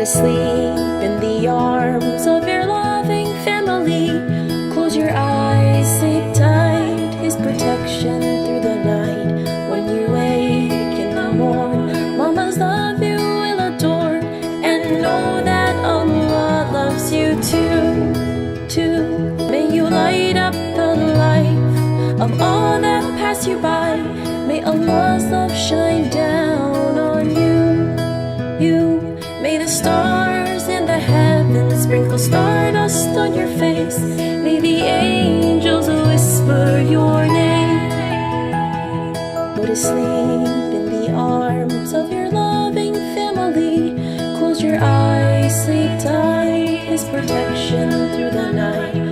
to sleep in the arms of your loving family. Close your eyes, sleep tight, His protection through the night. When you wake in the morn, Mama's love you will adore, and know that Allah loves you too. May you light up the life of all that pass you by. May Allah's love shine down on you. May the stars in the heavens sprinkle stardust on your face. May the angels whisper your name. Go to sleep in the arms of your loving family. Close your eyes, sleep tight, His protection through the night.